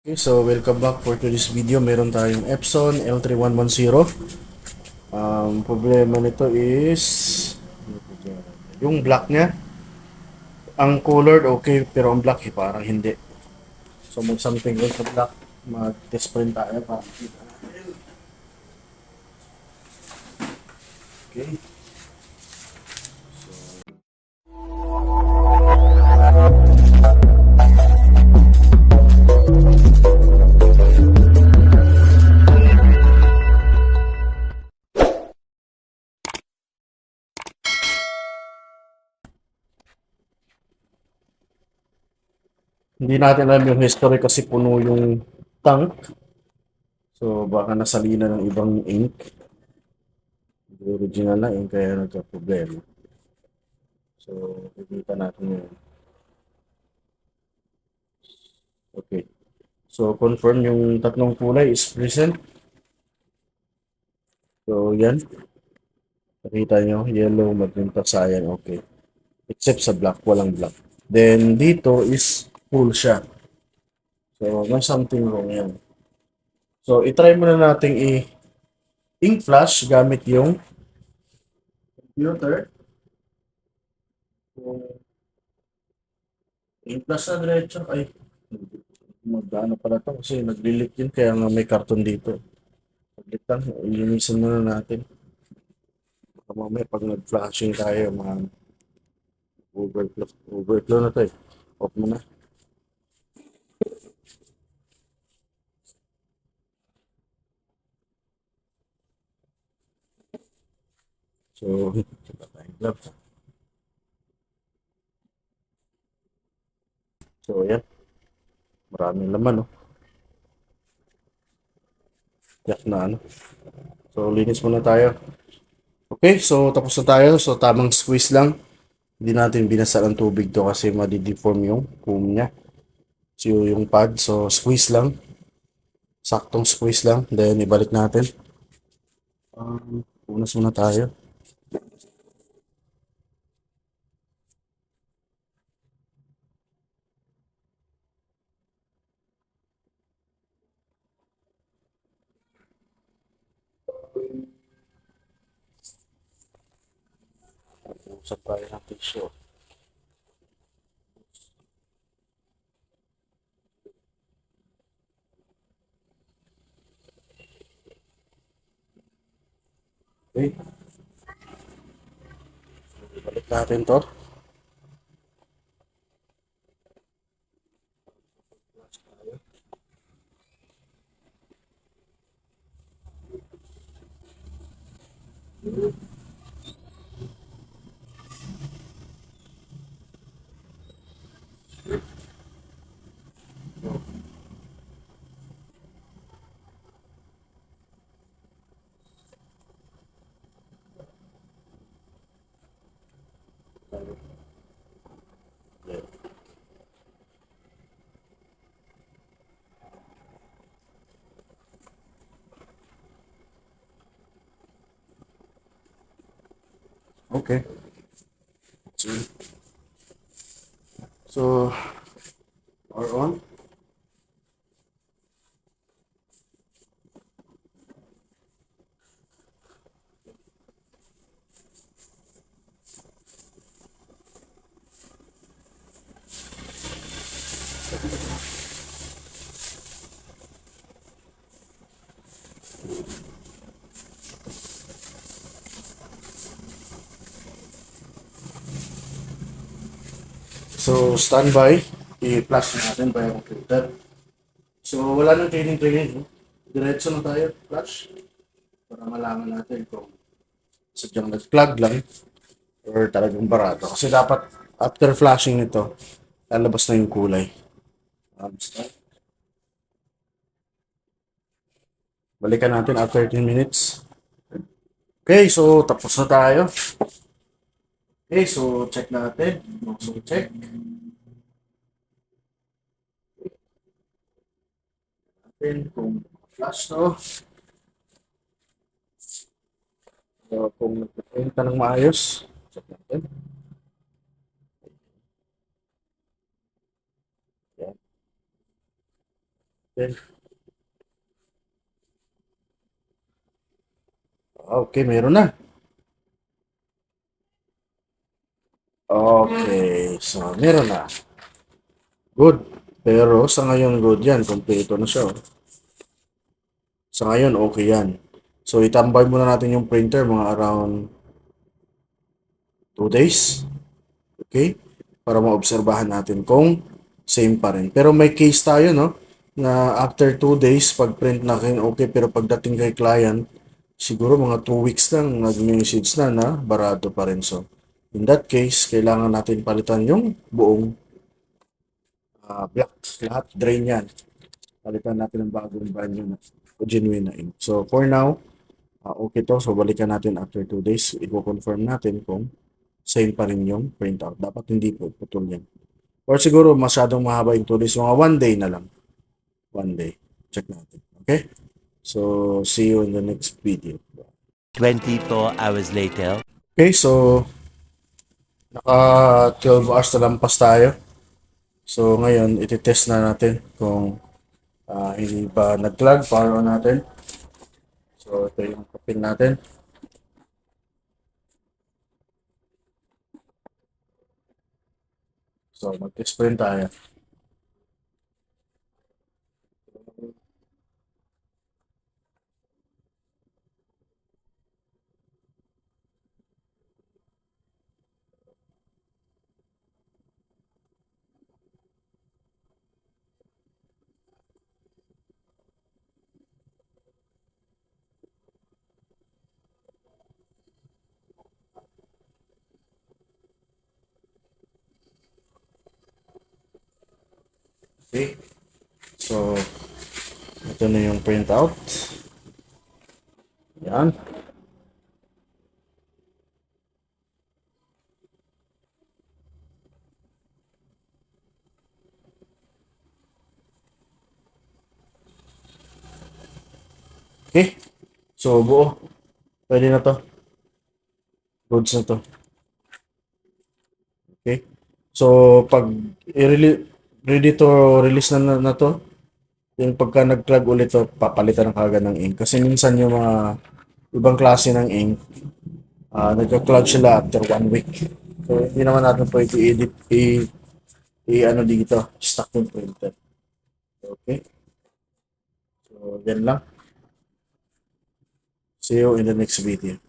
Okay, so welcome back for today's video. Meron tayong Epson L3110. Problema nito is yung black niya. Ang colored okay, pero ang black parang hindi. So mag something else sa black. Mag-test print tayo para makita natin. Okay. Hindi natin alam yung history kasi puno yung tank. So baka nasalina ng ibang ink. Hindi original na ink kaya nagka-problema. So kikita natin yun. Okay. So confirm yung tatlong kulay is present. So yan. Nakita nyo, yellow, magpunta cyan, okay. Except sa black, walang black. Then, dito is full siya. So, may something wrong yan. So, itry muna natin ink flash gamit yung computer. So, ink flash na diretso. Ay, magkano pala to kasi nag-delete yun kaya nga may karton dito. Saglit lang, ilinisan muna natin. Baka mamaya pag nag-flashing tayo, mga overflow na to eh. Off mo na. So, wala tayong gloves. So, ayan. Maraming laman, no? Yak na, ano? So, linis muna tayo. Okay, so tapos na tayo. So, tamang squeeze lang. Hindi natin binasa ng tubig to kasi madideform yung foam niya. So, yung pad. So, squeeze lang. Saktong squeeze lang. Then, ibalik natin. Punas muna tayo. Usap tayo ng tissue. Okay, ibalik natin to. Okay. So, power on. So, standby. I-flash natin by computer. So, wala nang training. Diretso na tayo. Flash. Para malaman natin kung sadyang nag-plug lang or talagang barato. Kasi dapat after flashing nito, lalabas na yung kulay. Start. Balikan natin after 10 minutes. Okay, so tapos na tayo. Okay, so check natin. So check. Natin kung flash to. So, kung nag-print ka ng maayos, check natin. Yan. natin. Okay, meron na. Okay, so meron na. Good. Pero sa ngayon good yan. Kompleto na siya. Oh. Sa ngayon okay yan. So itambay muna natin yung printer mga around 2 days. Okay? Para maobserbahan natin kung same pa rin. Pero may case tayo, no? Na after 2 days, pag print natin okay, pero pagdating kay client, siguro mga 2 weeks lang nag-message na barado pa rin. So, in that case, kailangan natin palitan yung buong black. Lahat drain yan. Palitan natin ng bagong brand new na genuine na ink. So, for now, okay to. So, balikan natin after 2 days. I-confirm natin kung same pa rin yung printout. Dapat hindi po putol yan. Or siguro masyadong mahaba yung 2 days. Mga 1 day na lang. 1 day. Check natin. Okay? So, see you in the next video. 24 hours later. Okay, so naka 12 hours na lampas tayo. So, ngayon, iti-test na natin kung hindi pa nag-lag. Power on natin. So, ito yung papel natin. So, mag-test pa rin tayo. Okay. So, ito na yung printout. Yan. Okay. So, buo. Pwede na to. Goods na to. Okay. So, pag ready to release na to, yung pagka nag-plug ulit to, papalitan ng kagad ng ink. Kasi minsan yung mga ibang klase ng ink, nagka-clog sila after 1 week. So, hindi naman natin pwede i-edit, ano dito, stock yung printer. Okay. So, yan lang. See you in the next video.